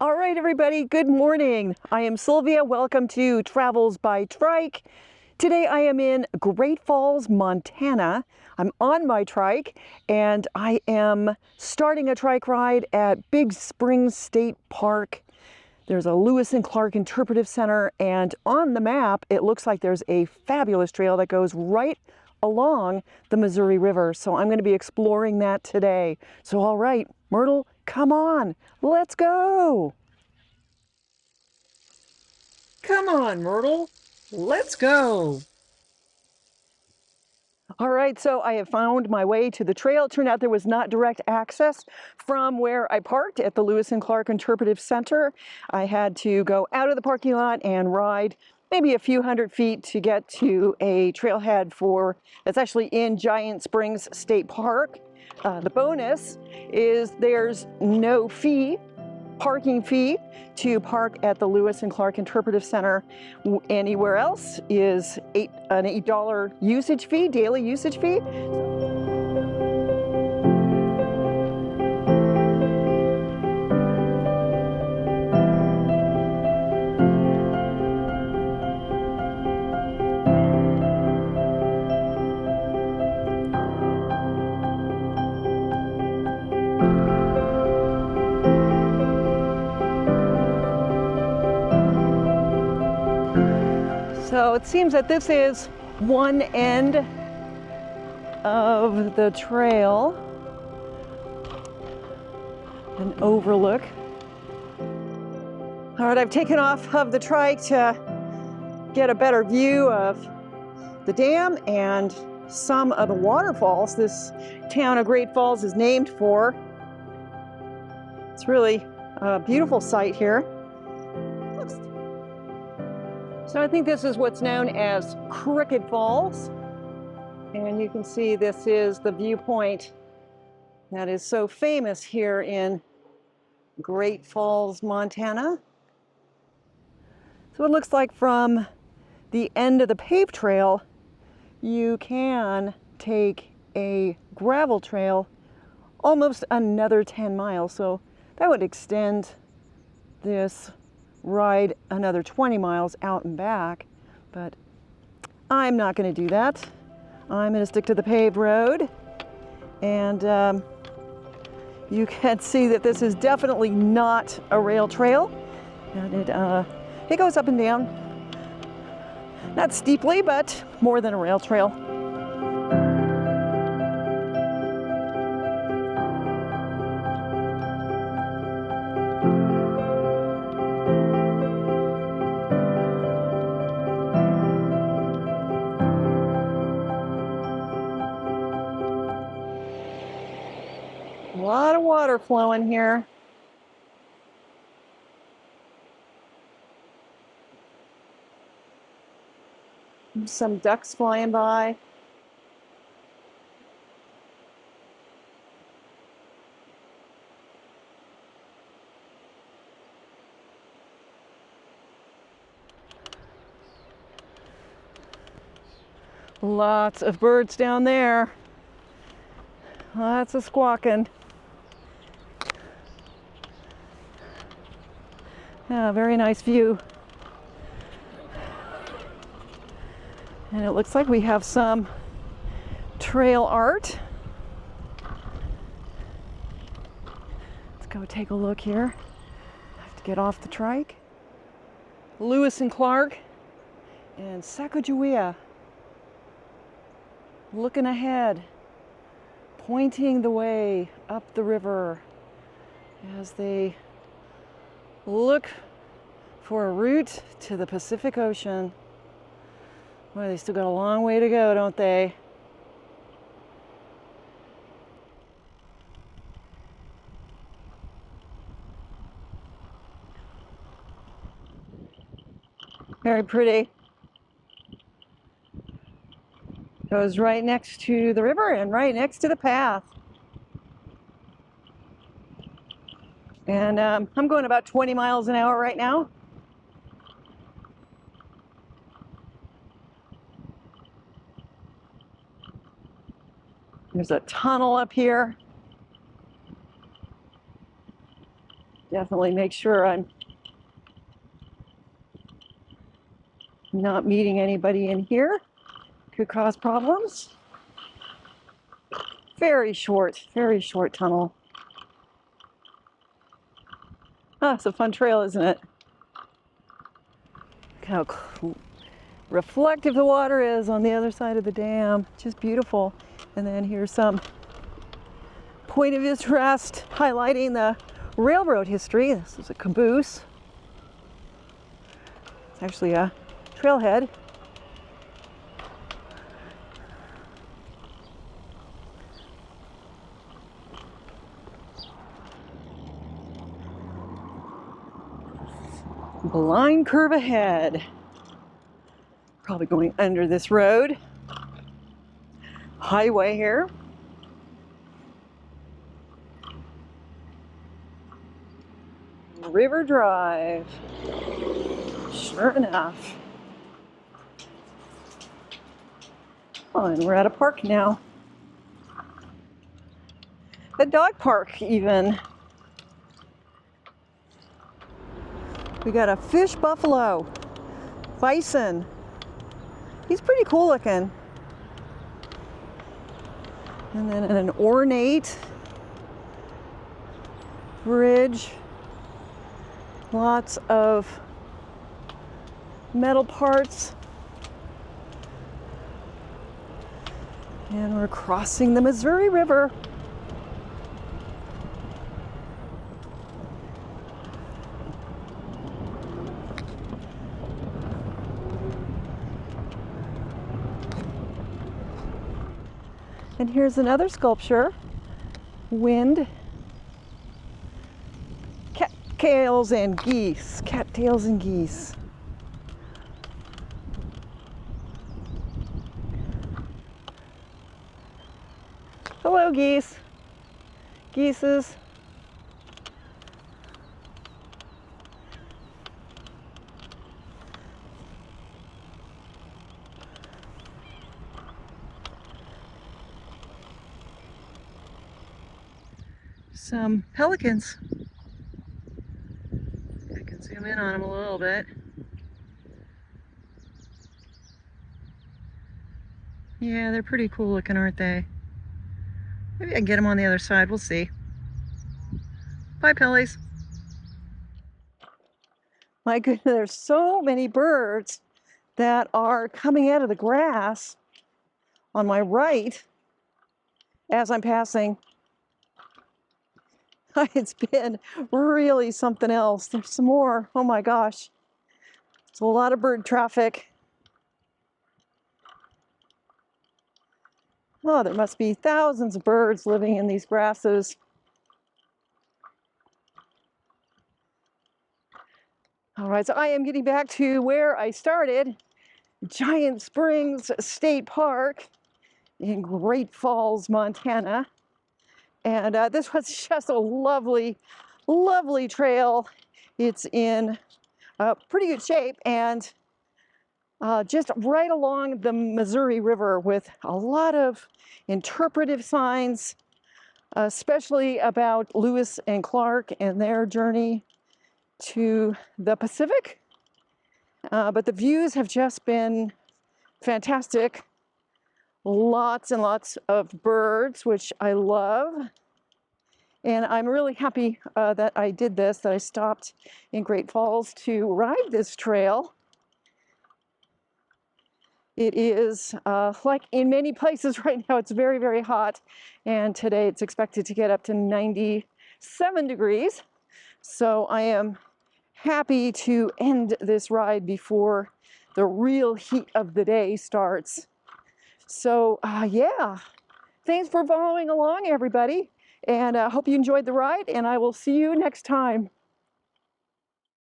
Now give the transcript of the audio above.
All right, everybody, good morning. I am Sylvia. Welcome to Travels by Trike. Today I am in Great Falls, Montana. I'm on my trike and I am starting a trike ride at Big Springs State Park. There's a Lewis and Clark Interpretive Center, and on the map it looks like there's a fabulous trail that goes right along the Missouri River. So I'm going to be exploring that today. So all right, Myrtle, come on, let's go. Come on, Myrtle, let's go. All right, so I have found my way to the trail. It turned out there was not direct access from where I parked at the Lewis and Clark Interpretive Center. I had to go out of the parking lot and ride maybe a few hundred feet to get to a trailhead that's actually in Giant Springs State Park. The bonus is there's no parking fee to park at the Lewis and Clark Interpretive Center. Anywhere else is an $8 usage fee, daily usage fee. So it seems that this is one end of the trail, an overlook. All right, I've taken off of the trike to get a better view of the dam and some of the waterfalls this town of Great Falls is named for. It's really a beautiful sight here. So I think this is what's known as Crooked Falls. And you can see this is the viewpoint that is so famous here in Great Falls, Montana. So it looks like from the end of the paved trail, you can take a gravel trail almost another 10 miles. So that would extend this ride another 20 miles out and back, but I'm not going to do that. I'm going to stick to the paved road, and you can see that this is definitely not a rail trail, and it goes up and down, not steeply, but more than a rail trail. A lot of water flowing here. Some ducks flying by. Lots of birds down there. Lots of squawking. Yeah, very nice view. And it looks like we have some trail art. Let's go take a look here. I have to get off the trike. Lewis and Clark and Sacagawea looking ahead, pointing the way up the river as they look for a route to the Pacific Ocean. Boy, they still got a long way to go, don't they? Very pretty. Goes right next to the river and right next to the path. And I'm going about 20 miles an hour right now. There's a tunnel up here. Definitely make sure I'm not meeting anybody in here. Could cause problems. Very short tunnel. Ah, it's a fun trail, isn't it? Look how reflective the water is on the other side of the dam. Just beautiful. And then here's some point of interest highlighting the railroad history. This is a caboose. It's actually a trailhead. Blind curve ahead. Probably going under this road. Highway here. River Drive. Sure enough. Oh, and we're at a park now. A dog park, even. We got a fish buffalo, bison. He's pretty cool looking. And then an ornate bridge. Lots of metal parts. And we're crossing the Missouri River. And here's another sculpture. Wind. Cattails and geese. Cattails and geese. Hello, geese. Geeses. Some pelicans. I can zoom in on them a little bit. Yeah, they're pretty cool looking, aren't they? Maybe I can get them on the other side. We'll see. Bye, Pellies. My goodness, there's so many birds that are coming out of the grass on my right as I'm passing. It's been really something else. There's some more. Oh my gosh. It's a lot of bird traffic. Oh, there must be thousands of birds living in these grasses. All right, so I am getting back to where I started, Giant Springs State Park in Great Falls, Montana. And this was just a lovely, lovely trail. It's in pretty good shape and just right along the Missouri River with a lot of interpretive signs, especially about Lewis and Clark and their journey to the Pacific. But the views have just been fantastic. Lots and lots of birds, which I love. And I'm really happy that I did this, that I stopped in Great Falls to ride this trail. It is, like in many places right now, it's very, very hot. And today it's expected to get up to 97 degrees. So I am happy to end this ride before the real heat of the day starts. So yeah, thanks for following along, everybody. And I hope you enjoyed the ride, and I will see you next time.